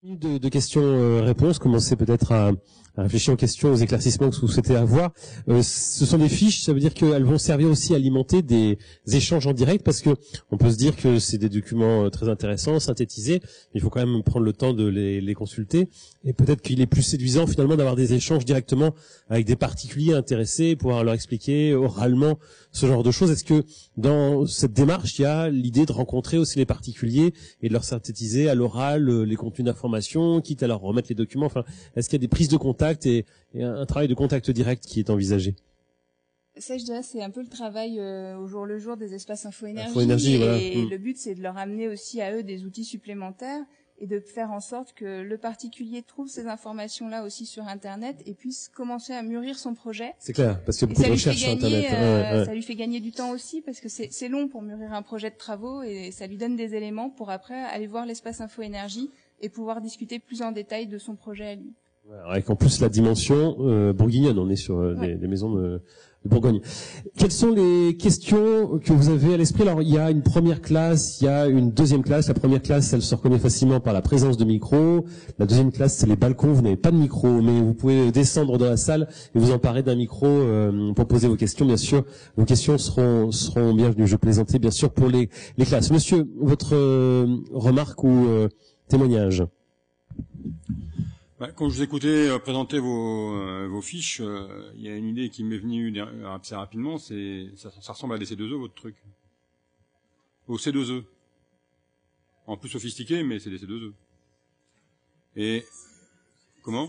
De questions-réponses, commencez peut-être à réfléchir aux questions, aux éclaircissements que vous souhaitez avoir. Ce sont des fiches, ça veut dire qu'elles vont servir aussi à alimenter des échanges en direct, parce que on peut se dire que c'est des documents très intéressants, synthétisés, mais il faut quand même prendre le temps de les consulter, et peut-être qu'il est plus séduisant finalement d'avoir des échanges directement avec des particuliers intéressés, pouvoir leur expliquer oralement ce genre de choses. Est-ce que dans cette démarche, il y a l'idée de rencontrer aussi les particuliers et de leur synthétiser à l'oral les contenus d'information, quitte à leur remettre les documents? Enfin, est-ce qu'il y a des prises de contact et un travail de contact direct qui est envisagé? Ça, je dirais, c'est un peu le travail au jour le jour des espaces Info-Énergie. Info-Énergie, voilà. Et le but, c'est de leur amener aussi à eux des outils supplémentaires et de faire en sorte que le particulier trouve ces informations-là aussi sur Internet et puisse commencer à mûrir son projet. C'est clair, parce qu'il y a beaucoup de recherches sur Internet. Ça lui fait gagner du temps aussi, parce que c'est long pour mûrir un projet de travaux, et ça lui donne des éléments pour après aller voir l'espace Info-Énergie et pouvoir discuter plus en détail de son projet à lui. Avec en plus la dimension bourguignonne, on est sur des maisons de Bourgogne. Quelles sont les questions que vous avez à l'esprit? Alors, il y a une première classe, il y a une deuxième classe. La première classe, elle se reconnaît facilement par la présence de micros. La deuxième classe, c'est les balcons. Vous n'avez pas de micro, mais vous pouvez descendre dans la salle et vous emparer d'un micro pour poser vos questions. Bien sûr, vos questions seront bienvenues. Je plaisantais, bien sûr, pour les classes. Monsieur, votre remarque ou témoignage? Quand je vous écoutais présenter vos fiches, il y a une idée qui m'est venue assez rapidement, ça ressemble à des C2E, votre truc. Au C2E. En plus sophistiqué, mais c'est des C2E. Et comment?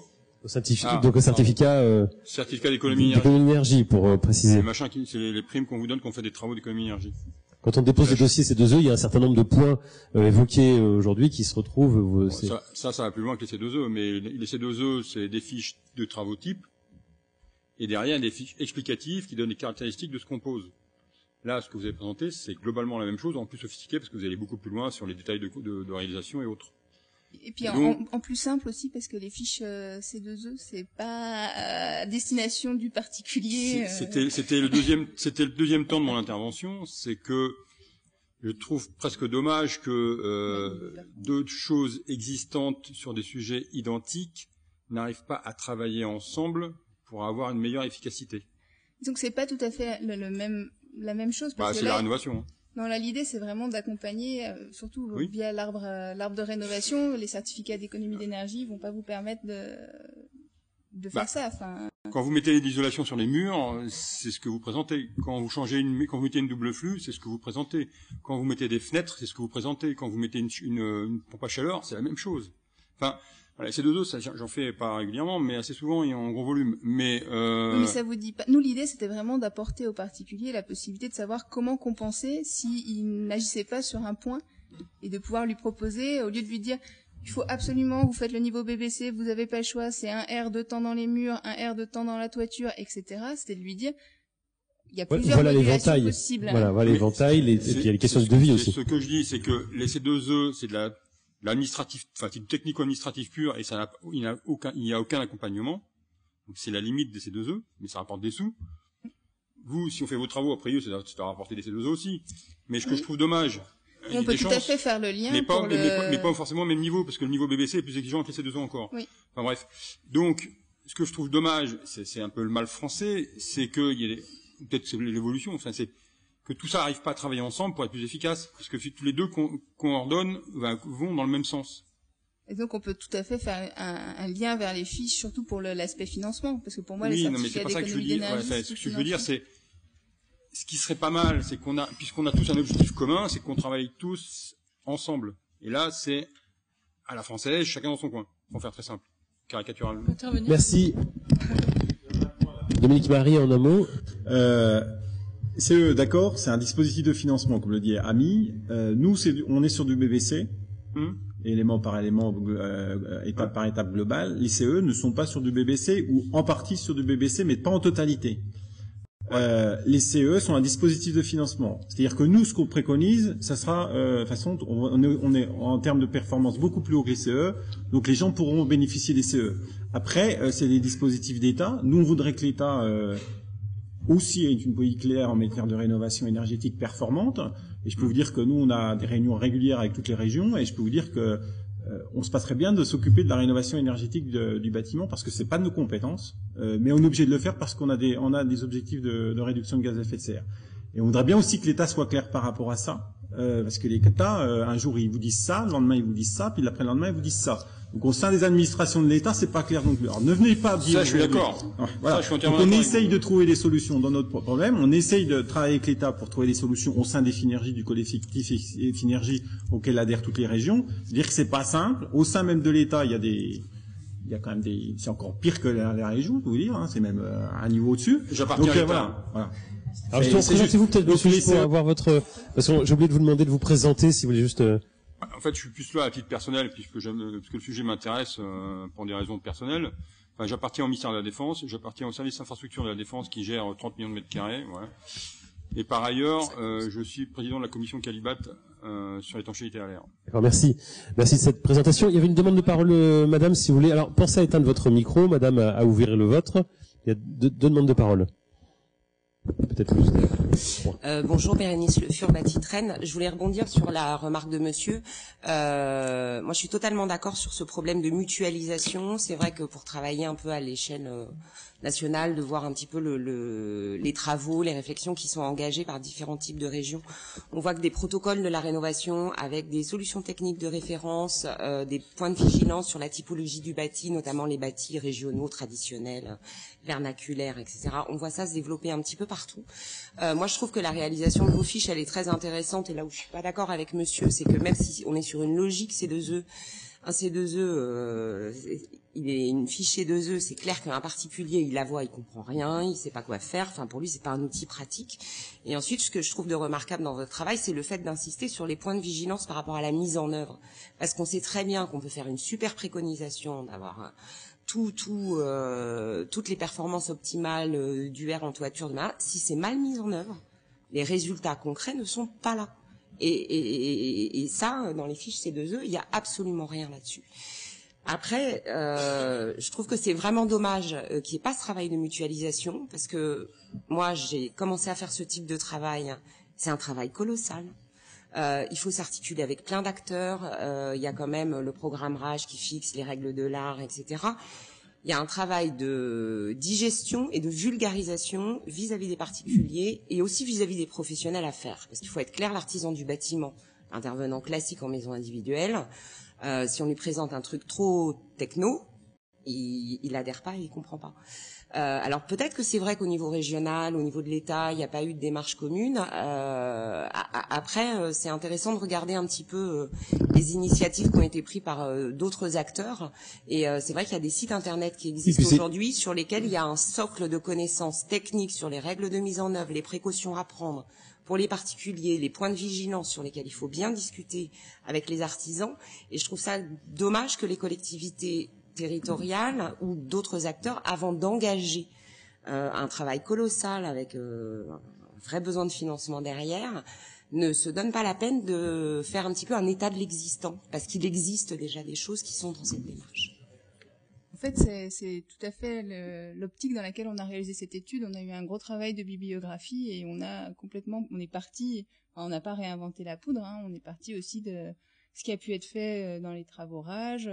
Donc au certificat d'économie d'énergie, pour préciser. C'est les primes qu'on vous donne quand on fait des travaux d'économie d'énergie. Quand on dépose les dossiers C2E, il y a un certain nombre de points évoqués aujourd'hui qui se retrouvent. Ça va plus loin que les C2E, mais les C2E, c'est des fiches de travaux type, et derrière, des fiches explicatives qui donnent les caractéristiques de ce qu'on pose. Là, ce que vous avez présenté, c'est globalement la même chose, en plus sophistiqué, parce que vous allez beaucoup plus loin sur les détails de réalisation et autres. Et puis en plus simple aussi, parce que les fiches C2E, c'est pas à destination du particulier. C'était le deuxième temps de mon intervention, c'est que je trouve presque dommage que deux choses existantes sur des sujets identiques n'arrivent pas à travailler ensemble pour avoir une meilleure efficacité. Donc c'est pas tout à fait la même chose. Parce que c'est la rénovation. Non, là, l'idée, c'est vraiment d'accompagner, surtout via l'arbre de rénovation. Les certificats d'économie d'énergie vont pas vous permettre de faire ça. Enfin. Quand vous mettez l'isolation sur les murs, c'est ce que vous présentez. Quand vous mettez une double flux, c'est ce que vous présentez. Quand vous mettez des fenêtres, c'est ce que vous présentez. Quand vous mettez une pompe à chaleur, c'est la même chose. Enfin, voilà, ces deux ça, j'en fais pas régulièrement, mais assez souvent et en gros volume. Mais ça vous dit pas. Nous, l'idée, c'était vraiment d'apporter aux particuliers la possibilité de savoir comment compenser s'il n'agissait pas sur un point, et de pouvoir lui proposer, au lieu de lui dire, il faut absolument, vous faites le niveau BBC, vous avez pas le choix, c'est un R de temps dans les murs, un R de temps dans la toiture, etc. C'était de lui dire, il y a plusieurs modulations possibles. Voilà l'éventail, et puis il y a les questions de devis aussi. Ce que je dis, c'est que les C2E, c'est de l'administratif, enfin, c'est du technico-administratif pur, et il n'y a aucun accompagnement. Donc, c'est la limite des C2E, mais ça rapporte des sous. Vous, si on fait vos travaux, après, ça doit rapporter des C2E aussi. Mais ce que je trouve dommage. On peut tout à fait faire le lien. Mais pas forcément au même niveau, parce que le niveau BBC est plus exigeant que les C2E encore. Oui. Enfin, bref. Donc, ce que je trouve dommage, c'est un peu le mal français, c'est qu'il y a peut-être c'est l'évolution, enfin, c'est que tout ça n'arrive pas à travailler ensemble pour être plus efficace, parce que tous les deux qu'on ordonne vont dans le même sens. Et donc on peut tout à fait faire un lien vers les fiches, surtout pour l'aspect financement, parce que pour moi les certificats d'économie d'énergie, ce que je veux dire, c'est ce qui serait pas mal, c'est puisqu'on a tous un objectif commun, c'est qu'on travaille tous ensemble. Et là, c'est à la française, chacun dans son coin, pour faire très simple, caricatural. Merci. Dominique Marie, en un mot. D'accord, c'est un dispositif de financement, comme le dit Ami. Nous, on est sur du BBC, élément par élément, étape par étape globale. Les CE ne sont pas sur du BBC, ou en partie sur du BBC, mais pas en totalité. Les CE sont un dispositif de financement. C'est-à-dire que nous, ce qu'on préconise, ça sera, façon, on est en termes de performance beaucoup plus haut que les CE, donc les gens pourront bénéficier des CE. Après, c'est des dispositifs d'État. Nous, on voudrait que l'État aussi ait une politique claire en matière de rénovation énergétique performante. Et je peux vous dire que nous, on a des réunions régulières avec toutes les régions, et je peux vous dire que on se passerait bien de s'occuper de la rénovation énergétique du bâtiment parce que c'est pas de nos compétences, mais on est obligé de le faire parce qu'on a des objectifs de réduction de gaz à effet de serre. Et on voudrait bien aussi que l'État soit clair par rapport à ça, parce que l'État, un jour ils vous disent ça, le lendemain ils vous disent ça, puis l'après-lendemain ils vous disent ça. Donc au sein des administrations de l'État, c'est pas clair non plus. Alors ne venez pas dire. Ça, je suis d'accord. Voilà. Ça, donc on essaye de trouver des solutions dans notre problème. On essaye de travailler avec l'État pour trouver des solutions au sein des Finergies, du collectif Finergies auquel adhèrent toutes les régions. C'est-à-dire que c'est pas simple. Au sein même de l'État, il y a quand même c'est encore pire que les régions, je vous dire. Hein. C'est même un niveau au-dessus. J'appartiens à l'État. Voilà. Alors justement, présentez-vous peut-être, monsieur, pour avoir votre... Parce que j'ai oublié de vous demander de vous présenter, si vous voulez juste... En fait, je suis plus là à titre personnel, parce que le sujet m'intéresse pour des raisons personnelles. Enfin, j'appartiens au ministère de la Défense, j'appartiens au service infrastructure de la Défense qui gère 30 millions de mètres carrés. Voilà. Et par ailleurs, je suis président de la commission Calibat sur l'étanchéité à l'air. D'accord, merci. Merci de cette présentation. Il y avait une demande de parole, madame, si vous voulez. Alors, pensez à éteindre votre micro, madame, à ouvrir le vôtre. Il y a deux demandes de parole. Peut-être plus. Bonjour, Bérénice Le Fur, Bâti-Traîne. Je voulais rebondir sur la remarque de monsieur. Moi, je suis totalement d'accord sur ce problème de mutualisation. C'est vrai que pour travailler un peu à l'échelle nationale, de voir un petit peu les travaux, les réflexions qui sont engagées par différents types de régions, on voit que des protocoles de la rénovation avec des solutions techniques de référence, des points de vigilance sur la typologie du bâti, notamment les bâtis régionaux traditionnels, vernaculaires, etc. On voit ça se développer un petit peu partout. Moi, je trouve que la réalisation de vos fiches, elle est très intéressante. Et là où je suis pas d'accord avec monsieur, c'est que même si on est sur une logique C2E, un C2E, il est une fiche C2E, c'est clair qu'un particulier, il la voit, il comprend rien, il sait pas quoi faire. Enfin, pour lui, c'est pas un outil pratique. Et ensuite, ce que je trouve de remarquable dans votre travail, c'est le fait d'insister sur les points de vigilance par rapport à la mise en œuvre. Parce qu'on sait très bien qu'on peut faire une super préconisation d'avoir toutes les performances optimales du verre en toiture de ma, si c'est mal mis en œuvre, les résultats concrets ne sont pas là. Et ça, dans les fiches C2E, il y a absolument rien là-dessus. Après, je trouve que c'est vraiment dommage qu'il n'y ait pas ce travail de mutualisation, parce que moi, j'ai commencé à faire ce type de travail. C'est un travail colossal. Il faut s'articuler avec plein d'acteurs. Il y a quand même le programme RAGE qui fixe les règles de l'art, etc. Il y a un travail de digestion et de vulgarisation vis-à-vis des particuliers et aussi vis-à-vis des professionnels à faire. Parce qu'il faut être clair, l'artisan du bâtiment, intervenant classique en maison individuelle, si on lui présente un truc trop techno, il adhère pas et il comprend pas. Alors peut-être que c'est vrai qu'au niveau régional, au niveau de l'État, il n'y a pas eu de démarche commune. Après, c'est intéressant de regarder un petit peu les initiatives qui ont été prises par d'autres acteurs. Et c'est vrai qu'il y a des sites internet qui existent aujourd'hui sur lesquels il y a un socle de connaissances techniques sur les règles de mise en œuvre, les précautions à prendre pour les particuliers, les points de vigilance sur lesquels il faut bien discuter avec les artisans. Et je trouve ça dommage que les collectivités territoriales ou d'autres acteurs, avant d'engager un travail colossal avec un vrai besoin de financement derrière, ne se donnent pas la peine de faire un petit peu un état de l'existant, parce qu'il existe déjà des choses qui sont dans cette démarche. En fait, c'est tout à fait l'optique dans laquelle on a réalisé cette étude. On a eu un gros travail de bibliographie et on est parti, on n'a pas réinventé la poudre, hein, on est parti aussi de ce qui a pu être fait dans les travaux RAGE,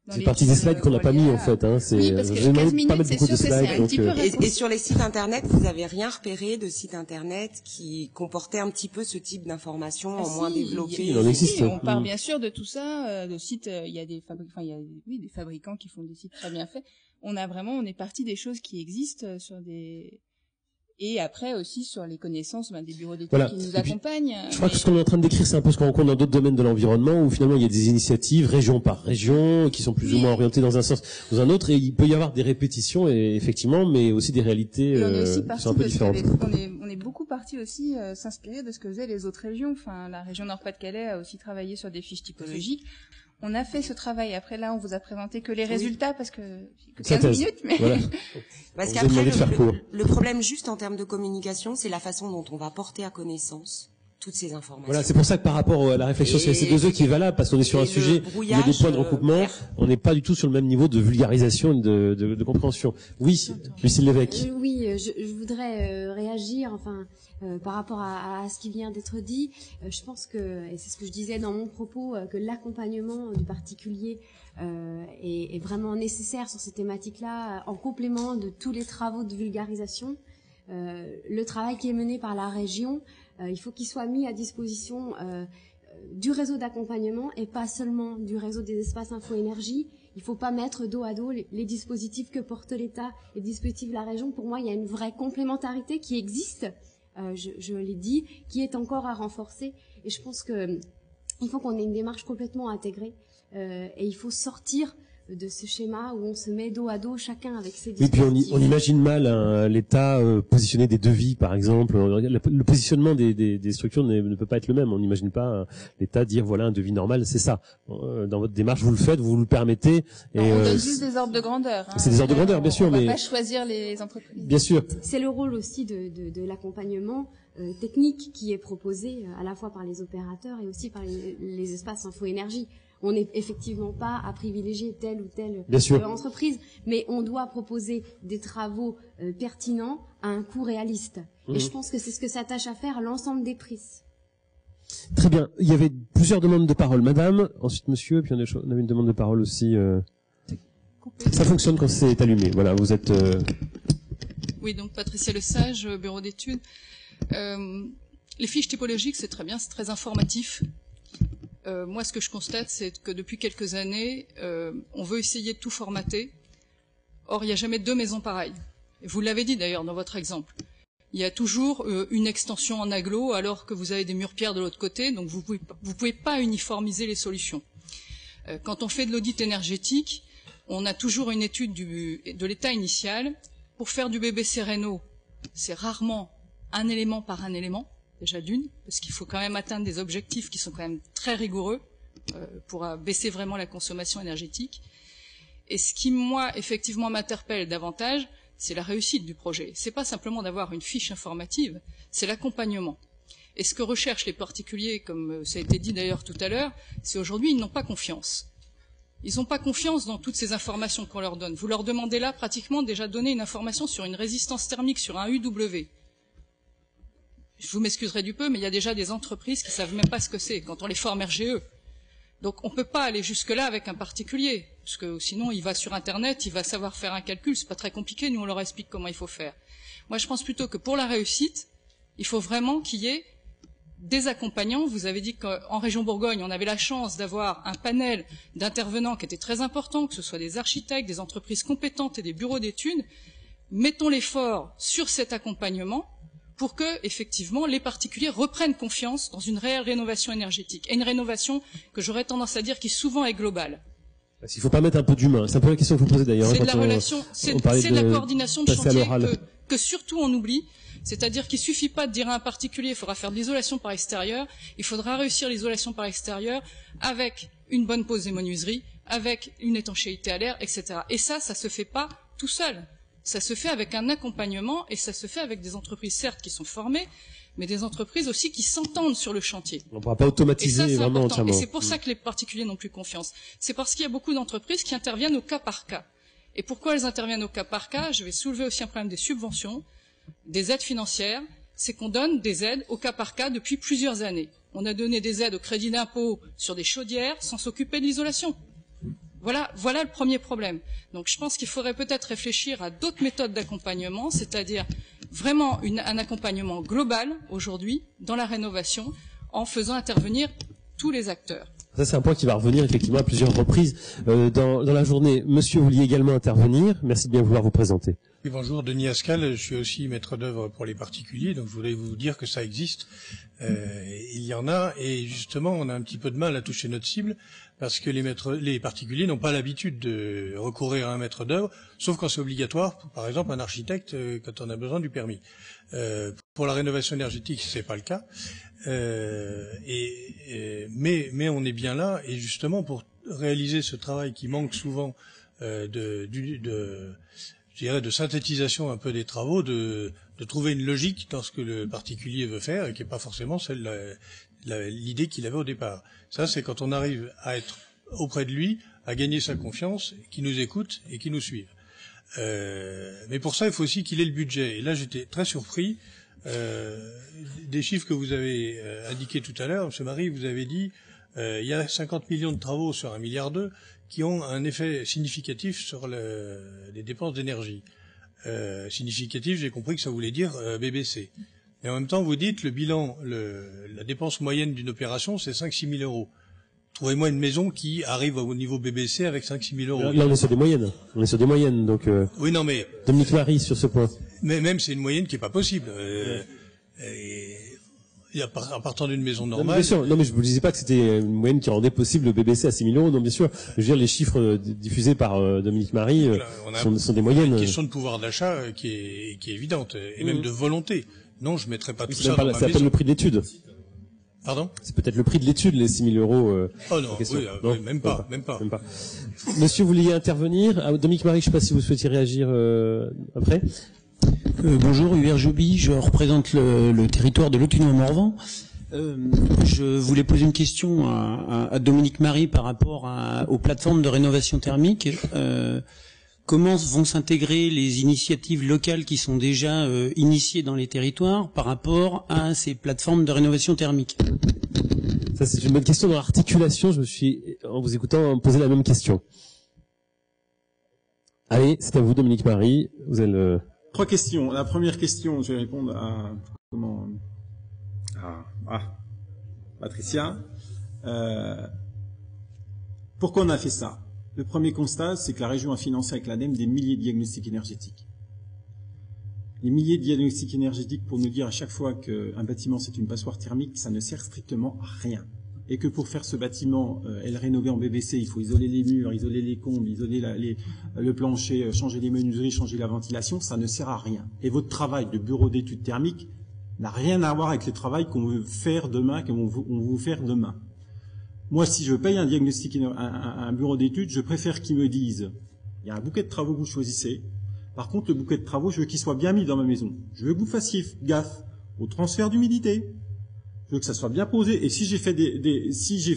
c'est partie des slides qu'on n'a pas mis en fait. Hein. Oui, parce que 15 minutes, c'est sûr que c'est un petit peu et sur les sites internet, vous n'avez rien repéré de sites internet qui comportaient un petit peu ce type d'informations en moins développées. Il en existe. On part bien sûr de tout ça, de sites. Il y a des des fabricants qui font des sites très bien faits. On est parti des choses qui existent sur des. Et après aussi sur les connaissances des bureaux d'études qui nous accompagnent. Je crois que ce qu'on est en train de décrire, c'est un peu ce qu'on rencontre dans d'autres domaines de l'environnement, où finalement il y a des initiatives région par région qui sont plus ou moins orientées dans un sens ou dans un autre, et il peut y avoir des répétitions, et effectivement, mais aussi des réalités qui sont un peu différentes. On est beaucoup parti aussi s'inspirer de ce que faisaient les autres régions. Enfin, la région Nord-Pas-de-Calais a aussi travaillé sur des fiches typologiques. On a fait ce travail. Après, là, on vous a présenté que les résultats parce que 15 minutes, mais. Voilà. Parce qu'après, le problème juste en termes de communication, c'est la façon dont on va porter à connaissance toutes ces informations. Voilà, c'est pour ça que par rapport à la réflexion sur les C2E qui est valable, parce qu'on est sur un sujet où il y a des points de recoupement, on n'est pas du tout sur le même niveau de vulgarisation et de compréhension. Oui, Lucille Lévesque. Oui, je voudrais réagir, par rapport à ce qui vient d'être dit. Je pense que, et c'est ce que je disais dans mon propos, que l'accompagnement du particulier est vraiment nécessaire sur ces thématiques-là, en complément de tous les travaux de vulgarisation. Le travail qui est mené par la région, il faut qu'il soit mis à disposition du réseau d'accompagnement et pas seulement du réseau des espaces info-énergie. Il ne faut pas mettre dos à dos les dispositifs que porte l'État et les dispositifs de la région. Pour moi, il y a une vraie complémentarité qui existe, je l'ai dit, qui est encore à renforcer. Et je pense qu'il faut qu'on ait une démarche complètement intégrée et il faut sortir de ce schéma où on se met dos à dos chacun avec ses dispositifs. Oui, puis on imagine mal l'État positionner des devis, par exemple. Le positionnement des structures ne peut pas être le même. On n'imagine pas l'État dire voilà un devis normal, c'est ça. Dans votre démarche, vous le faites, vous le permettez. Et on donne juste des ordres de grandeur. C'est des ordres de grandeur, bien sûr, mais on va pas choisir les entreprises. Bien sûr. C'est le rôle aussi de l'accompagnement technique qui est proposé à la fois par les opérateurs et aussi par les espaces info-énergie. On n'est effectivement pas à privilégier telle ou telle entreprise, mais on doit proposer des travaux pertinents à un coût réaliste. Et je pense que c'est ce que s'attache à faire l'ensemble des prises. Très bien. Il y avait plusieurs demandes de parole. Madame, ensuite monsieur, puis on avait une demande de parole aussi. Ça fonctionne quand c'est allumé. Voilà, vous êtes... Oui, donc Patricia Lesage, bureau d'études. Les fiches typologiques, c'est très bien, c'est très informatif. Moi, ce que je constate, c'est que depuis quelques années, on veut essayer de tout formater. Or, il n'y a jamais deux maisons pareilles. Et vous l'avez dit d'ailleurs dans votre exemple. Il y a toujours une extension en agglo, alors que vous avez des murs-pierres de l'autre côté, donc vous pouvez pas uniformiser les solutions. Quand on fait de l'audit énergétique, on a toujours une étude de l'état initial. Pour faire du BBC Réno, c'est rarement un élément par un élément. Déjà d'une, parce qu'il faut quand même atteindre des objectifs qui sont quand même très rigoureux pour baisser vraiment la consommation énergétique. Et ce qui, moi, effectivement, m'interpelle davantage, c'est la réussite du projet. C'est pas simplement d'avoir une fiche informative, c'est l'accompagnement. Et ce que recherchent les particuliers, comme ça a été dit d'ailleurs tout à l'heure, c'est aujourd'hui, ils n'ont pas confiance. Ils n'ont pas confiance dans toutes ces informations qu'on leur donne. Vous leur demandez là, pratiquement, déjà donner une information sur une résistance thermique, sur un UW. Je vous m'excuserai du peu, mais il y a déjà des entreprises qui savent même pas ce que c'est quand on les forme RGE. Donc on peut pas aller jusque-là avec un particulier, parce que sinon il va sur Internet, il va savoir faire un calcul, c'est pas très compliqué, nous on leur explique comment il faut faire. Moi je pense plutôt que pour la réussite, il faut vraiment qu'il y ait des accompagnants. Vous avez dit qu'en région Bourgogne, on avait la chance d'avoir un panel d'intervenants qui était très important, que ce soit des architectes, des entreprises compétentes et des bureaux d'études. Mettons l'effort sur cet accompagnement pour que, effectivement, les particuliers reprennent confiance dans une réelle rénovation énergétique. Et une rénovation que j'aurais tendance à dire qui souvent est globale. Il faut pas mettre un peu d'humain. C'est un peu la question que vous posez d'ailleurs. C'est de la relation, c'est de la coordination de chantier que surtout on oublie. C'est-à-dire qu'il suffit pas de dire à un particulier, il faudra faire de l'isolation par extérieur, il faudra réussir l'isolation par extérieur avec une bonne pose des menuiseries, avec une étanchéité à l'air, etc. Et ça se fait pas tout seul. Ça se fait avec un accompagnement et ça se fait avec des entreprises, certes, qui sont formées, mais des entreprises aussi qui s'entendent sur le chantier. On ne pourra pas automatiser vraiment entièrement. Et c'est pour ça que les particuliers n'ont plus confiance. C'est parce qu'il y a beaucoup d'entreprises qui interviennent au cas par cas. Et pourquoi elles interviennent au cas par cas? Je vais soulever aussi un problème des subventions, des aides financières. C'est qu'on donne des aides au cas par cas depuis plusieurs années. On a donné des aides au crédit d'impôt sur des chaudières sans s'occuper de l'isolation. Voilà le premier problème. Donc je pense qu'il faudrait peut-être réfléchir à d'autres méthodes d'accompagnement, c'est-à-dire vraiment un accompagnement global aujourd'hui dans la rénovation en faisant intervenir tous les acteurs. Ça c'est un point qui va revenir effectivement à plusieurs reprises dans la journée. Monsieur, vous vouliez également intervenir. Merci de bien vouloir vous présenter. Oui, bonjour, Denis Ascal, je suis aussi maître d'œuvre pour les particuliers, donc je voulais vous dire que ça existe. Il y en a, et justement on a un petit peu de mal à toucher notre cible, parce que les particuliers n'ont pas l'habitude de recourir à un maître d'œuvre, sauf quand c'est obligatoire, par exemple un architecte quand on a besoin du permis. Pour la rénovation énergétique, c'est pas le cas, mais on est bien là, et justement pour réaliser ce travail qui manque souvent je dirais, de synthétisation un peu des travaux, de trouver une logique dans ce que le particulier veut faire et qui n'est pas forcément l'idée qu'il avait au départ. Ça, c'est quand on arrive à être auprès de lui, à gagner sa confiance, qu'il nous écoute et qu'il nous suive. Mais pour ça, il faut aussi qu'il ait le budget. Et là, j'étais très surpris des chiffres que vous avez indiqués tout à l'heure. M. Marie, vous avez dit il y a 50 millions de travaux sur 1,2 milliard qui ont un effet significatif sur les dépenses d'énergie. Significatif, j'ai compris que ça voulait dire BBC. Et en même temps, vous dites le bilan, la dépense moyenne d'une opération, c'est 5-6 000 euros. Trouvez-moi une maison qui arrive au niveau BBC avec 5-6 000 euros. Là, on est sur des moyennes. On est sur des moyennes, donc. Oui, non, mais. Dominique Marie sur ce point. Mais même c'est une moyenne qui est pas possible. En partant d'une maison normale. Non, bien sûr. Non, mais je vous disais pas que c'était une moyenne qui rendait possible le BBC à 6 000 euros. Non, bien sûr. Je veux dire, les chiffres diffusés par Dominique Marie sont des moyennes. Une question de pouvoir d'achat qui est évidente et même de volonté. Non, je mettrais pas tout ça dans ma maison. C'est peut-être le prix de l'étude. Pardon? C'est peut-être le prix de l'étude, les 6 000 euros. Oh non, oui, même pas. Monsieur, vous vouliez intervenir? Dominique Marie, je sais pas si vous souhaitiez réagir après. Bonjour, Hubert Joby, je représente le territoire de Lotino-Morvan. Je voulais poser une question à Dominique Marie par rapport aux plateformes de rénovation thermique. Comment vont s'intégrer les initiatives locales qui sont déjà initiées dans les territoires par rapport à ces plateformes de rénovation thermique? Ça, c'est une bonne question. Dans l'articulation, je me suis, en vous écoutant, posé la même question. Allez, c'est à vous, Dominique Marie. Vous avez le... 3 questions. La première question, je vais répondre à Patricia. Pourquoi on a fait ça? Le premier constat, c'est que la région a financé avec l'ADEME des milliers de diagnostics énergétiques. Les milliers de diagnostics énergétiques pour nous dire à chaque fois qu'un bâtiment c'est une passoire thermique, ça ne sert strictement à rien. Et que pour faire ce bâtiment et le rénover en BBC, il faut isoler les murs, isoler les combles, isoler le plancher, changer les menuiseries, changer la ventilation, ça ne sert à rien. Et votre travail de bureau d'études thermiques n'a rien à voir avec le travail qu'on veut faire demain, qu'on veut vous faire demain. Moi, si je paye un diagnostic, un bureau d'études, je préfère qu'ils me disent, il y a un bouquet de travaux que vous choisissez. Par contre, le bouquet de travaux, je veux qu'il soit bien mis dans ma maison. Je veux que vous fassiez gaffe au transfert d'humidité. Je veux que ça soit bien posé. Et si j'ai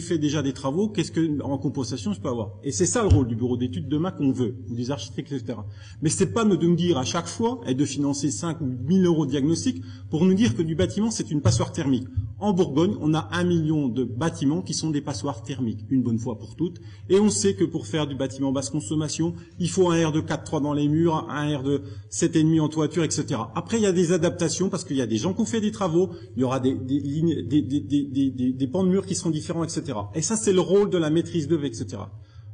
fait déjà des travaux, qu'est-ce que, en compensation, je peux avoir? Et c'est ça le rôle du bureau d'études demain qu'on veut, ou des architectes, etc. Mais c'est pas de me dire à chaque fois, et de financer 5 ou 1 000 euros de diagnostic pour nous dire que du bâtiment, c'est une passoire thermique. En Bourgogne, on a 1 million de bâtiments qui sont des passoires thermiques, une bonne fois pour toutes. Et on sait que pour faire du bâtiment basse consommation, il faut un R de 4,3 dans les murs, un R de 7,5 en toiture, etc. Après, il y a des adaptations parce qu'il y a des gens qui ont fait des travaux, il y aura des lignes, des pans de murs qui seront différents, etc. Et ça, c'est le rôle de la maîtrise d'œuvre, etc.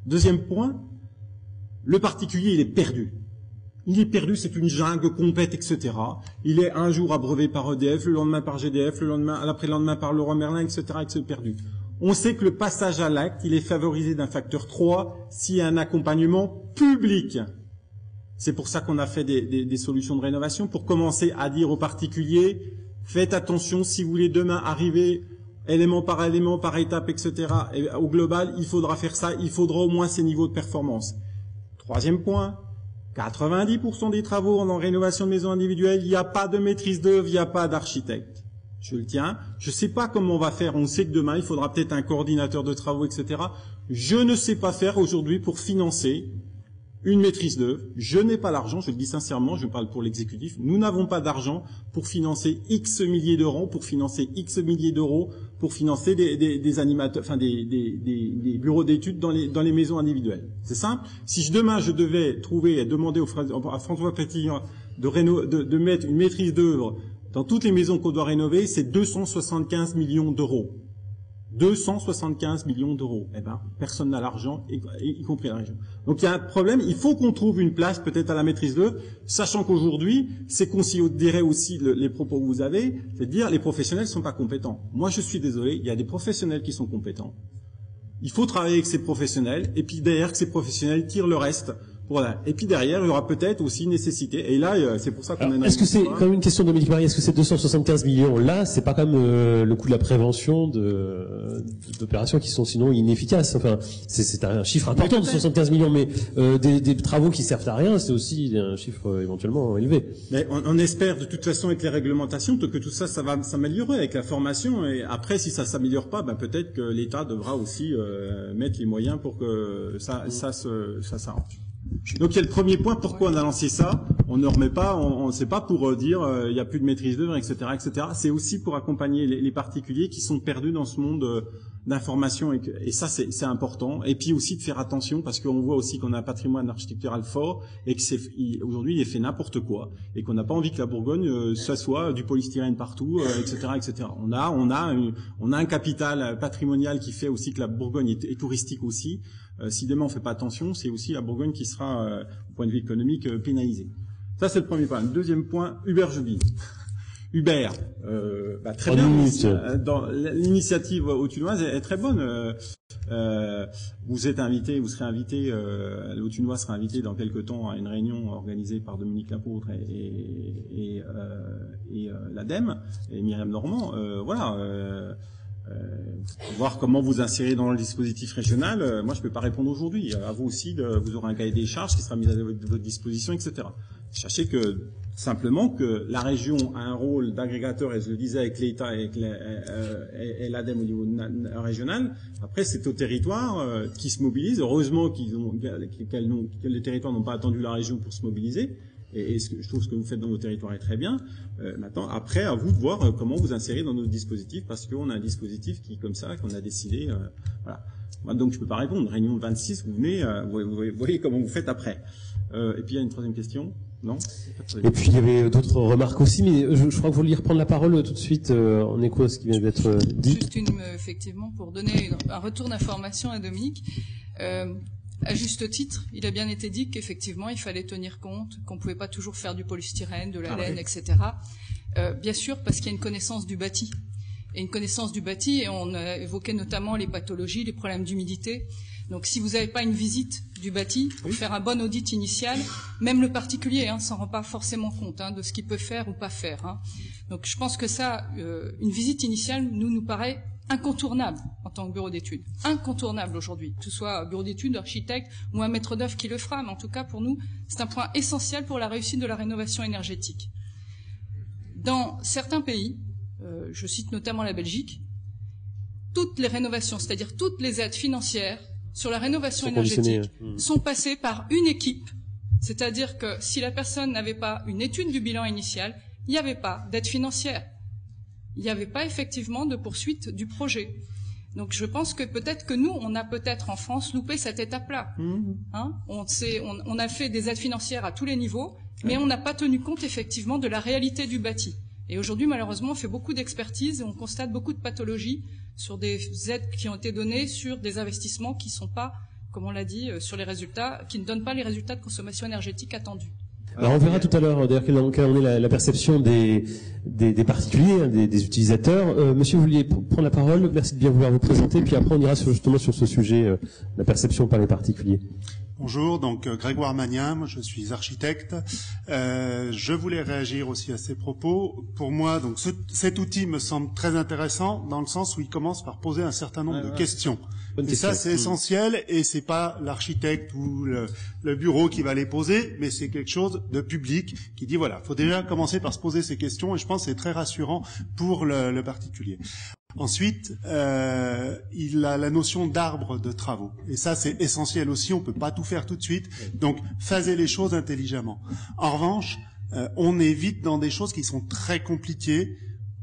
Deuxième point, le particulier, il est perdu. Il est perdu, c'est une jungle complète, etc. Il est un jour abreuvé par EDF, le lendemain par GDF, l'après-lendemain par Leroy Merlin, etc., etc. perdu. On sait que le passage à l'acte, il est favorisé d'un facteur 3 s'il y a un accompagnement public. C'est pour ça qu'on a fait des solutions de rénovation, pour commencer à dire aux particuliers, faites attention, si vous voulez demain arriver élément, par étape, etc., et au global, il faudra faire ça, il faudra au moins ces niveaux de performance. Troisième point, 90% des travaux en rénovation de maisons individuelles, il n'y a pas de maîtrise d'œuvre, il n'y a pas d'architecte. Je le tiens. Je ne sais pas comment on va faire. On sait que demain, il faudra peut-être un coordinateur de travaux, etc. Je ne sais pas faire aujourd'hui pour financer une maîtrise d'œuvre. Je n'ai pas l'argent, je le dis sincèrement, je parle pour l'exécutif. Nous n'avons pas d'argent pour financer X milliers d'euros, pour financer des animateurs, enfin des bureaux d'études dans les maisons individuelles. C'est simple. Si demain je devais trouver et demander à François Pétillon de mettre une maîtrise d'œuvre dans toutes les maisons qu'on doit rénover, c'est 275 millions d'euros. 275 millions d'euros. Eh ben, personne n'a l'argent, y compris la région. Donc il y a un problème, il faut qu'on trouve une place peut-être à la maîtrise d'œuvre, sachant qu'aujourd'hui, c'est considéré aussi les propos que vous avez, c'est de dire les professionnels sont pas compétents. Moi je suis désolé, il y a des professionnels qui sont compétents. Il faut travailler avec ces professionnels, et puis derrière que ces professionnels tirent le reste Voilà. Et puis derrière, il y aura peut-être aussi nécessité. Et là, c'est pour ça qu'on a une... Est-ce que c'est quand même une question, Dominique Marie, est-ce que ces 275 millions là, c'est pas quand même le coût de la prévention d'opérations qui sont sinon inefficaces? Enfin, c'est un chiffre important de 75 millions, mais des travaux qui servent à rien, c'est aussi un chiffre éventuellement élevé. Mais on espère de toute façon avec les réglementations que tout ça, ça va s'améliorer avec la formation. Et après, si ça s'améliore pas, peut-être que l'État devra aussi mettre les moyens pour que ça s'arrange. Donc il y a le premier point, pourquoi on a lancé ça? On ne remet pas, c'est pas pour dire il y a plus de maîtrise d'œuvre, etc., etc. C'est aussi pour accompagner les particuliers qui sont perdus dans ce monde d'information et ça c'est important. Et puis aussi de faire attention parce qu'on voit aussi qu'on a un patrimoine architectural fort et que aujourd'hui il est fait n'importe quoi et qu'on n'a pas envie que la Bourgogne ça soit du polystyrène partout, etc., etc. On a un capital patrimonial qui fait aussi que la Bourgogne est touristique aussi. Si demain on fait pas attention, c'est aussi la Bourgogne qui sera, au point de vue économique, pénalisée. Ça c'est le premier point. Le deuxième point, Hubert Joby. Hubert, très bien. Dans l'initiative autunoise est très bonne. Vous serez invité, l'Autunois sera invité dans quelques temps à une réunion organisée par Dominique Lapôtre et l'ADEME et Myriam Normand. Voir comment vous insérez dans le dispositif régional. Moi, je peux pas répondre aujourd'hui. À vous aussi, vous aurez un cahier des charges qui sera mis à votre disposition, etc. Sachez que simplement que la région a un rôle d'agrégateur, et je le disais avec l'État et l'ADEME au niveau régional. Après, c'est au territoire qui se mobilise. Heureusement que les territoires n'ont pas attendu la région pour se mobiliser. Et je trouve ce que vous faites dans vos territoires est très bien. Maintenant, après, à vous de voir comment vous insérez dans notre dispositif, parce qu'on a un dispositif qui, comme ça, qu'on a décidé. Voilà. Moi, donc, je peux pas répondre. Réunion 26, vous venez, vous voyez comment vous faites après. Et puis, il y a une troisième question. Non. Et puis, il y avait d'autres remarques aussi, mais je crois que vous vouliez reprendre la parole tout de suite en écho à ce qui vient d'être dit. Juste effectivement, pour donner un retour d'information à Dominique. À juste titre, il a bien été dit qu'effectivement, il fallait tenir compte qu'on ne pouvait pas toujours faire du polystyrène, de la laine, etc. Bien sûr, parce qu'il y a une connaissance du bâti. Et une connaissance du bâti, et on a évoqué notamment les pathologies, les problèmes d'humidité. Donc, si vous n'avez pas une visite du bâti pour faire un bon audit initial, même le particulier s'en rend pas forcément compte de ce qu'il peut faire ou pas faire. Donc, je pense que ça, une visite initiale, nous paraît incontournable en tant que bureau d'études. Incontournable aujourd'hui, que ce soit bureau d'études, architecte ou un maître d'œuvre qui le fera, mais en tout cas pour nous, c'est un point essentiel pour la réussite de la rénovation énergétique. Dans certains pays, je cite notamment la Belgique, toutes les rénovations, c'est-à-dire toutes les aides financières sur la rénovation énergétique sont passées par une équipe, c'est-à-dire que si la personne n'avait pas une étude du bilan initial, il n'y avait pas d'aide financière. Il n'y avait pas effectivement de poursuite du projet. Donc je pense que peut-être que nous, on a peut-être en France loupé cette étape-là. On a fait des aides financières à tous les niveaux, mais on n'a pas tenu compte effectivement de la réalité du bâti. Et aujourd'hui, malheureusement, on fait beaucoup d'expertise et on constate beaucoup de pathologies sur des aides qui ont été données sur des investissements qui ne sont pas, comme on l'a dit, sur les résultats, qui ne donnent pas les résultats de consommation énergétique attendus. Alors on verra tout à l'heure d'ailleurs quelle en est la perception des particuliers, des utilisateurs. Monsieur, vous vouliez prendre la parole. Merci de bien vouloir vous présenter. Puis après on ira justement sur ce sujet, la perception par les particuliers. Bonjour, donc Grégoire Magnin, moi je suis architecte. Je voulais réagir aussi à ces propos. Pour moi, donc cet outil me semble très intéressant dans le sens où il commence par poser un certain nombre de questions. Et ça, c'est essentiel, et c'est pas l'architecte ou le bureau qui va les poser, mais c'est quelque chose de public qui dit voilà, faut déjà commencer par se poser ces questions, et je pense que c'est très rassurant pour le particulier. Ensuite, il a la notion d'arbre de travaux. Et ça, c'est essentiel aussi. On peut pas tout faire tout de suite. Donc, phasez les choses intelligemment. En revanche, on est vite dans des choses qui sont très compliquées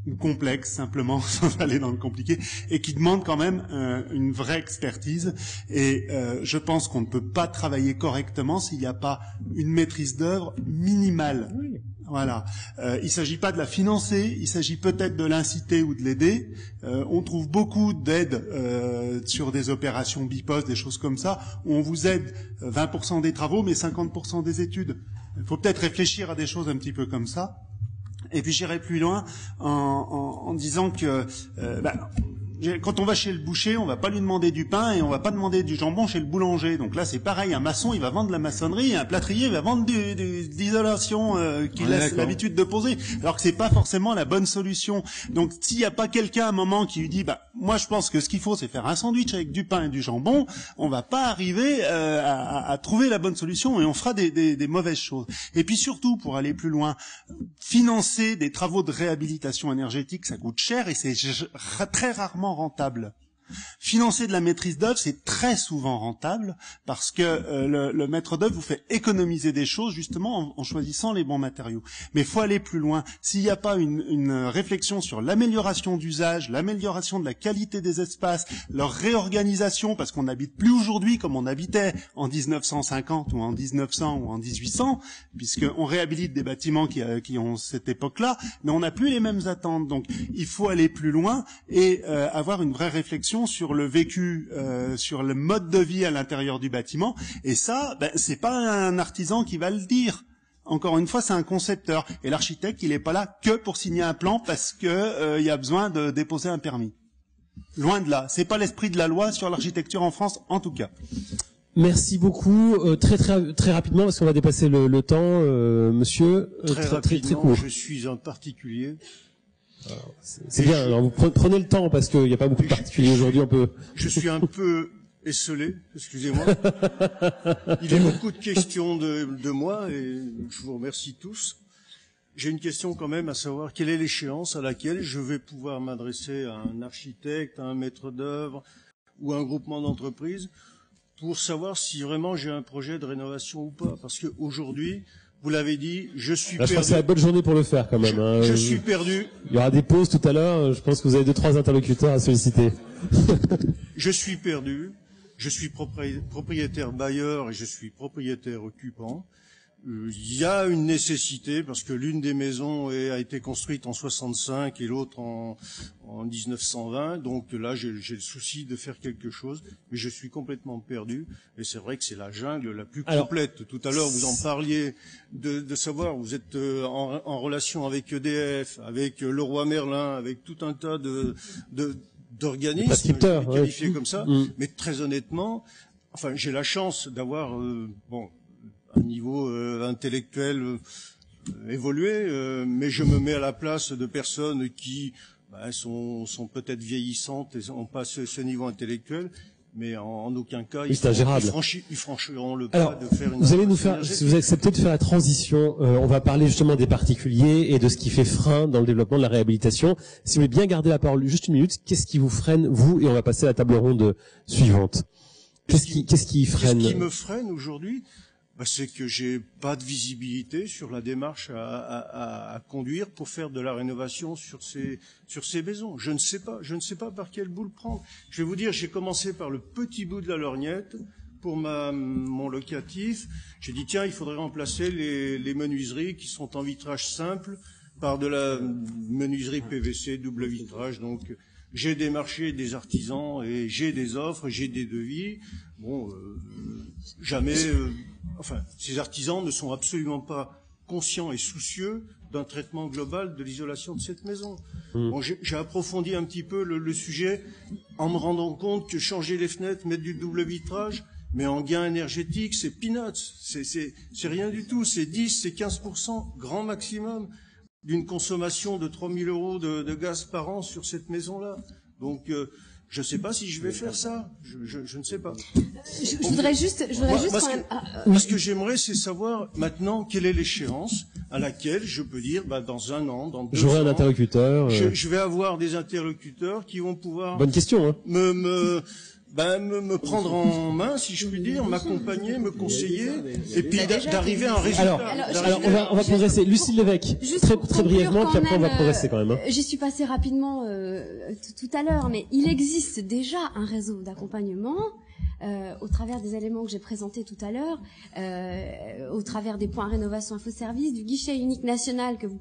ou complexes, simplement, sans aller dans le compliqué, et qui demandent quand même une vraie expertise. Et je pense qu'on ne peut pas travailler correctement s'il n'y a pas une maîtrise d'œuvre minimale. Oui. Voilà. Il s'agit pas de la financer, il s'agit peut-être de l'inciter ou de l'aider. On trouve beaucoup d'aides sur des opérations bipost, des choses comme ça, où on vous aide 20% des travaux, mais 50% des études. Il faut peut-être réfléchir à des choses un petit peu comme ça. Et puis j'irai plus loin en disant que Quand on va chez le boucher, on va pas lui demander du pain et on va pas demander du jambon chez le boulanger. Donc là, c'est pareil. Un maçon, il va vendre de la maçonnerie, et un plâtrier, il va vendre de l'isolation qu'il a l'habitude de poser. Alors que c'est pas forcément la bonne solution. Donc s'il y a pas quelqu'un à un moment qui lui dit, bah moi je pense que ce qu'il faut, c'est faire un sandwich avec du pain et du jambon, on va pas arriver à trouver la bonne solution et on fera des mauvaises choses. Et puis surtout, pour aller plus loin, financer des travaux de réhabilitation énergétique, ça coûte cher et c'est très rarement rentable. Financer de la maîtrise d'œuvre, c'est très souvent rentable parce que le maître d'œuvre vous fait économiser des choses justement en choisissant les bons matériaux. Mais il faut aller plus loin. S'il n'y a pas une réflexion sur l'amélioration d'usage, l'amélioration de la qualité des espaces, leur réorganisation, parce qu'on n'habite plus aujourd'hui comme on habitait en 1950 ou en 1900 ou en 1800, puisqu'on réhabilite des bâtiments qui ont cette époque-là, mais on n'a plus les mêmes attentes. Donc il faut aller plus loin et avoir une vraie réflexion sur le vécu, sur le mode de vie à l'intérieur du bâtiment. Et ça, c'est pas un artisan qui va le dire. Encore une fois, c'est un concepteur. Et l'architecte, il est pas là que pour signer un plan parce que il y a besoin de déposer un permis. Loin de là. C'est pas l'esprit de la loi sur l'architecture en France, en tout cas. Merci beaucoup. Très rapidement, parce qu'on va dépasser le temps, monsieur. Très court. Je suis un particulier. C'est bien, alors vous prenez le temps parce qu'il n'y a pas beaucoup de particuliers aujourd'hui, on peut... Je suis un peu esselé, excusez-moi. Il est beaucoup de questions de moi et je vous remercie tous. J'ai une question quand même à savoir quelle est l'échéance à laquelle je vais pouvoir m'adresser à un architecte, à un maître d'œuvre ou à un groupement d'entreprises pour savoir si vraiment j'ai un projet de rénovation ou pas. Parce qu'aujourd'hui, vous l'avez dit, je suis perdu. Je pense que c'est la bonne journée pour le faire quand même. Je suis perdu. Il y aura des pauses tout à l'heure. Je pense que vous avez 2-3 interlocuteurs à solliciter. Je suis perdu. Je suis propriétaire bailleur et je suis propriétaire occupant. Il y a une nécessité parce que l'une des maisons a été construite en 65 et l'autre en 1920. Donc là, j'ai le souci de faire quelque chose, mais je suis complètement perdu. Et c'est vrai que c'est la jungle la plus complète. Tout à l'heure, vous en parliez de savoir, vous êtes en relation avec EDF, avec Leroy Merlin, avec tout un tas d'organismes qualifiés comme ça. Mais très honnêtement, enfin, j'ai la chance d'avoir un niveau intellectuel évolué, mais je me mets à la place de personnes qui sont peut-être vieillissantes et n'ont pas ce niveau intellectuel, mais en aucun cas ils franchiront le pas de faire une... Vous allez nous faire, si vous acceptez de faire la transition, on va parler justement des particuliers et de ce qui fait frein dans le développement de la réhabilitation. Si vous voulez bien garder la parole juste une minute, qu'est-ce qui vous freine, vous, et on va passer à la table ronde suivante. Qu'est-ce qui freine? Qu'est-ce qui me freine aujourd'hui? C'est que j'ai pas de visibilité sur la démarche à conduire pour faire de la rénovation sur ces maisons. Je ne sais pas par quel bout le prendre. Je vais vous dire, j'ai commencé par le petit bout de la lorgnette pour mon locatif. J'ai dit tiens, il faudrait remplacer les menuiseries qui sont en vitrage simple par de la menuiserie PVC double vitrage. Donc j'ai démarché des artisans et j'ai des offres, j'ai des devis. Jamais. Ces artisans ne sont absolument pas conscients et soucieux d'un traitement global de l'isolation de cette maison. J'ai approfondi un petit peu le sujet en me rendant compte que changer les fenêtres, mettre du double vitrage, mais en gain énergétique, c'est peanuts, c'est rien du tout, c'est 10, c'est 15% grand maximum d'une consommation de 3 000 euros de gaz par an sur cette maison-là. Donc je ne sais pas si je vais faire ça. Je ne sais pas. Je voudrais juste quand même... Ce que j'aimerais, c'est savoir maintenant quelle est l'échéance à laquelle je peux dire, dans 1 an, dans 2 ans... J'aurai un interlocuteur... Je vais avoir des interlocuteurs qui vont pouvoir... Bonne question, hein. Me prendre en main, si je puis dire, m'accompagner, me conseiller, et puis d'arriver à un résultat. Alors on va progresser. Lucille Lévesque, très brièvement, puis après on va progresser quand même. Hein. J'y suis passée rapidement tout à l'heure, mais il existe déjà un réseau d'accompagnement au travers des éléments que j'ai présentés tout à l'heure, au travers des points rénovation info-service, du guichet unique national que vous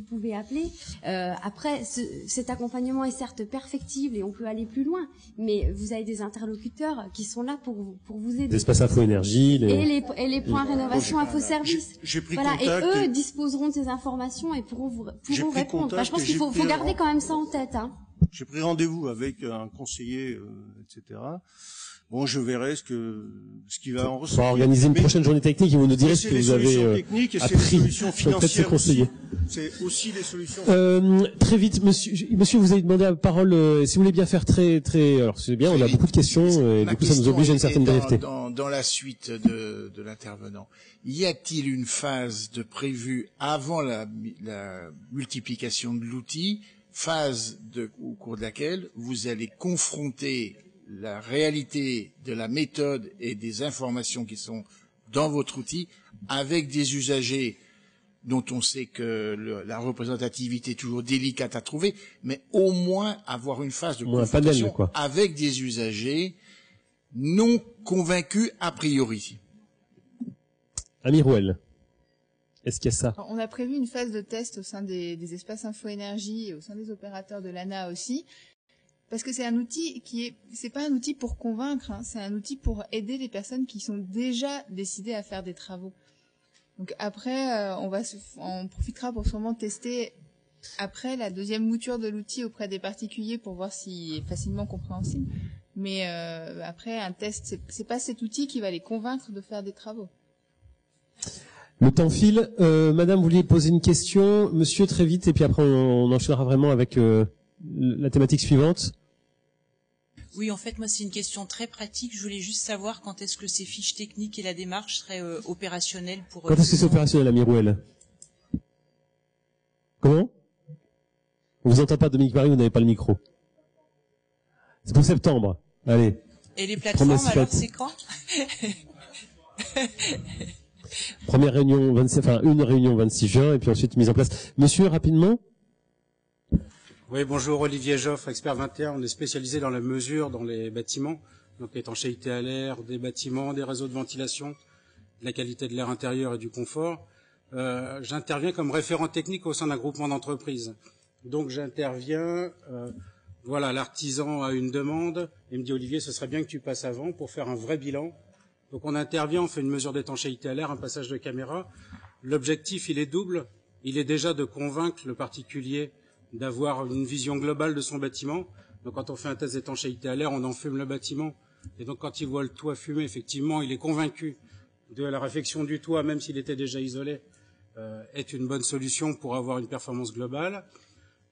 pouvez appeler. Après, cet accompagnement est certes perfectible et on peut aller plus loin, mais vous avez des interlocuteurs qui sont là pour vous aider. L'espace info-énergie, et les points rénovation info-service. Voilà, et eux disposeront de ces informations et pourront répondre. Je pense qu'il faut garder quand même ça en tête. Hein. J'ai pris rendez-vous avec un conseiller, etc. Bon, je verrai ce qui va en ressortir. On va organiser une prochaine journée technique et vous nous direz ce que vous avez appris auprès de ces conseillers. C'est aussi des solutions. Très vite, monsieur, vous avez demandé la parole. Si vous voulez bien faire très. Alors c'est bien, on a beaucoup de questions et du coup ça nous oblige à une certaine brièveté. Dans la suite de l'intervenant, y a-t-il une phase de prévue avant la multiplication de l'outil, au cours de laquelle vous allez confronter la réalité de la méthode et des informations qui sont dans votre outil avec des usagers dont on sait que la représentativité est toujours délicate à trouver, mais au moins avoir une phase de confrontation avec des usagers non convaincus a priori. Amirouel, est-ce qu'il y a ça? On a prévu une phase de test au sein des espaces info-énergie et au sein des opérateurs de l'ANA aussi. Parce que c'est un outil c'est pas un outil pour convaincre, hein, c'est un outil pour aider les personnes qui sont déjà décidées à faire des travaux. Donc après, on profitera pour sûrement tester après la deuxième mouture de l'outil auprès des particuliers pour voir s'il est facilement compréhensible. Mais après, un test, c'est pas cet outil qui va les convaincre de faire des travaux. Le temps file. Madame, vous vouliez poser une question, monsieur, très vite, et puis après on enchaînera vraiment avec la thématique suivante. Oui, en fait, moi, c'est une question très pratique. Je voulais juste savoir quand est-ce que ces fiches techniques et la démarche seraient opérationnelles pour... Quand est-ce que c'est opérationnel, Amirouel? Comment? On vous entend pas, Dominique Marie, vous n'avez pas le micro. C'est pour septembre. Allez. Et les plateformes, alors, c'est quand? Première réunion, une réunion 26 juin, et puis ensuite mise en place. Monsieur, rapidement. Oui, bonjour, Olivier Joffre, expert 21. On est spécialisé dans la mesure dans les bâtiments, donc étanchéité à l'air, des bâtiments, des réseaux de ventilation, de la qualité de l'air intérieur et du confort. J'interviens comme référent technique au sein d'un groupement d'entreprises. Donc j'interviens, l'artisan a une demande, et me dit Olivier, ce serait bien que tu passes avant pour faire un vrai bilan. Donc on intervient, on fait une mesure d'étanchéité à l'air, un passage de caméra. L'objectif, il est double. Il est déjà de convaincre le particulier d'avoir une vision globale de son bâtiment. Donc quand on fait un test d'étanchéité à l'air, on enfume le bâtiment. Et donc quand il voit le toit fumé, effectivement, il est convaincu de la réfection du toit, même s'il était déjà isolé, est une bonne solution pour avoir une performance globale.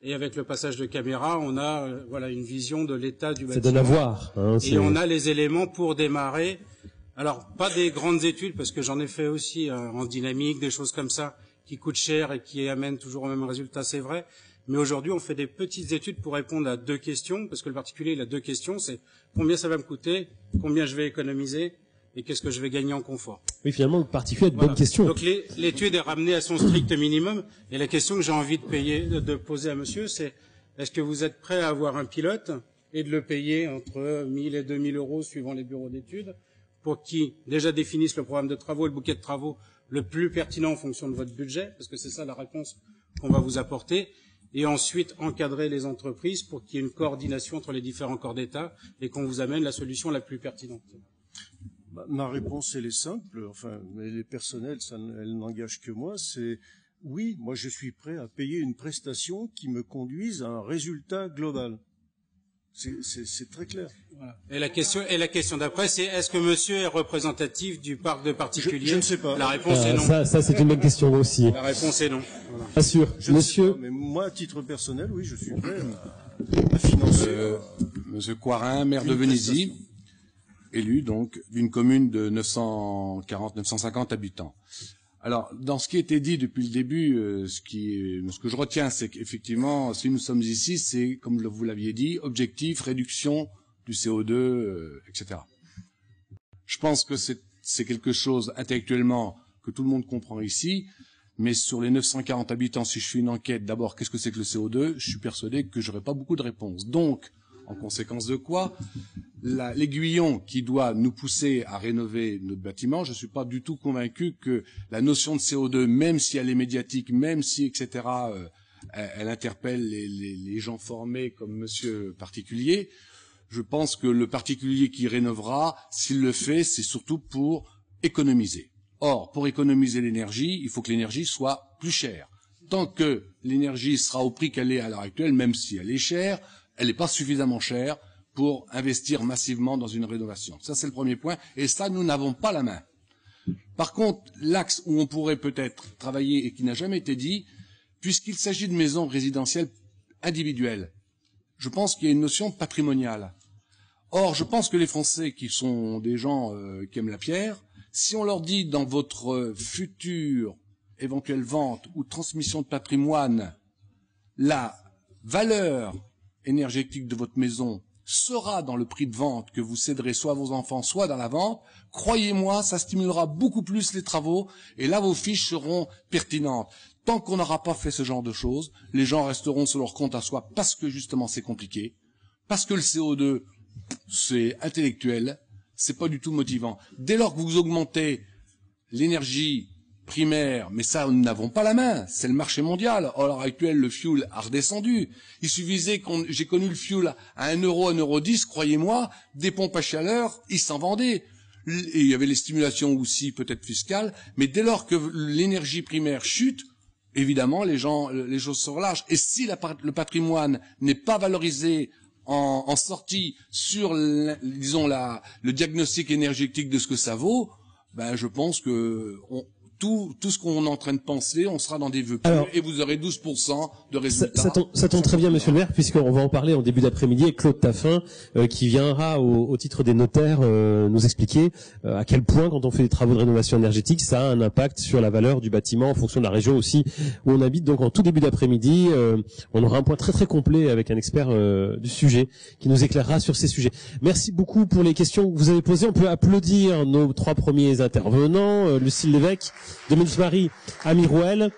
Et avec le passage de caméra, on a une vision de l'état du bâtiment. C'est de l'avoir. Et on a les éléments pour démarrer. Alors, pas des grandes études, parce que j'en ai fait aussi en dynamique, des choses comme ça, qui coûtent cher et qui amènent toujours au même résultat, c'est vrai. Mais aujourd'hui, on fait des petites études pour répondre à deux questions, parce que le particulier, il a deux questions, c'est combien ça va me coûter, combien je vais économiser, et qu'est-ce que je vais gagner en confort. Oui, finalement, le particulier a de bonnes questions. Donc l'étude est ramenée à son strict minimum, et la question que j'ai envie de poser à monsieur, c'est est-ce que vous êtes prêt à avoir un pilote et de le payer entre 1000 et 2000 euros suivant les bureaux d'études, pour qui déjà définissent le programme de travaux et le bouquet de travaux le plus pertinent en fonction de votre budget, parce que c'est ça la réponse qu'on va vous apporter, et ensuite encadrer les entreprises pour qu'il y ait une coordination entre les différents corps d'État et qu'on vous amène la solution la plus pertinente. Ma réponse, elle est simple, mais elle est personnelle, elle n'engage que moi, c'est oui, moi je suis prêt à payer une prestation qui me conduise à un résultat global. C'est très clair. Voilà. Et la question d'après, c'est est-ce que monsieur est représentatif du parc de particuliers? Je ne sais pas. La réponse est non. Ça c'est une bonne question aussi. La réponse est non. Voilà. Pas sûr. Monsieur. Mais moi, à titre personnel, oui, je suis prêt à financer. Monsieur Coirin, maire de Vénézy, élu donc d'une commune de 950 habitants. Alors, dans ce qui a été dit depuis le début, ce que je retiens, c'est qu'effectivement, si nous sommes ici, c'est, comme vous l'aviez dit, objectif, réduction du CO2, etc. Je pense que c'est quelque chose intellectuellement que tout le monde comprend ici, mais sur les 940 habitants, si je fais une enquête, d'abord, qu'est-ce que c'est que le CO2 ? Je suis persuadé que j'aurai pas beaucoup de réponses. Donc, en conséquence de quoi, l'aiguillon qui doit nous pousser à rénover notre bâtiment, je ne suis pas du tout convaincu que la notion de CO2, même si elle est médiatique, même si, etc., elle interpelle les gens formés comme monsieur particulier, je pense que le particulier qui rénovera, s'il le fait, c'est surtout pour économiser. Or, pour économiser l'énergie, il faut que l'énergie soit plus chère. Tant que l'énergie sera au prix qu'elle est à l'heure actuelle, même si elle est chère, elle n'est pas suffisamment chère pour investir massivement dans une rénovation. Ça, c'est le premier point. Et ça, nous n'avons pas la main. Par contre, l'axe où on pourrait peut-être travailler et qui n'a jamais été dit, puisqu'il s'agit de maisons résidentielles individuelles, je pense qu'il y a une notion patrimoniale. Or, je pense que les Français, qui sont des gens qui aiment la pierre, si on leur dit dans votre future éventuelle vente ou transmission de patrimoine, la valeur énergétique de votre maison sera dans le prix de vente que vous céderez soit à vos enfants, soit dans la vente, croyez-moi, ça stimulera beaucoup plus les travaux, et là, vos fiches seront pertinentes. Tant qu'on n'aura pas fait ce genre de choses, les gens resteront sur leur compte à soi parce que, justement, c'est compliqué, parce que le CO2, c'est intellectuel, c'est pas du tout motivant. Dès lors que vous augmentez l'énergie primaire, mais ça, nous n'avons pas la main, c'est le marché mondial. À l'heure actuelle, le fuel a redescendu. Il suffisait j'ai connu le fuel à 1 euro, 1,10 €, croyez-moi, des pompes à chaleur, ils s'en vendaient. Et il y avait les stimulations aussi, peut-être fiscales, mais dès lors que l'énergie primaire chute, évidemment, les choses se relâchent. Et si le patrimoine n'est pas valorisé en sortie sur, disons, le diagnostic énergétique de ce que ça vaut, ben, je pense que tout ce qu'on est en train de penser, on sera dans des vœux pieux et vous aurez 12% de résultats. Ça tombe très bien, monsieur le maire, puisqu'on va en parler en début d'après-midi avec Claude Taffin, qui viendra au titre des notaires nous expliquer à quel point, quand on fait des travaux de rénovation énergétique, ça a un impact sur la valeur du bâtiment en fonction de la région aussi où on habite. Donc en tout début d'après-midi, on aura un point très très complet avec un expert du sujet qui nous éclairera sur ces sujets. Merci beaucoup pour les questions que vous avez posées. On peut applaudir nos 3 premiers intervenants, Lucille Lévesque, Dominique Marie, Ami Rouel,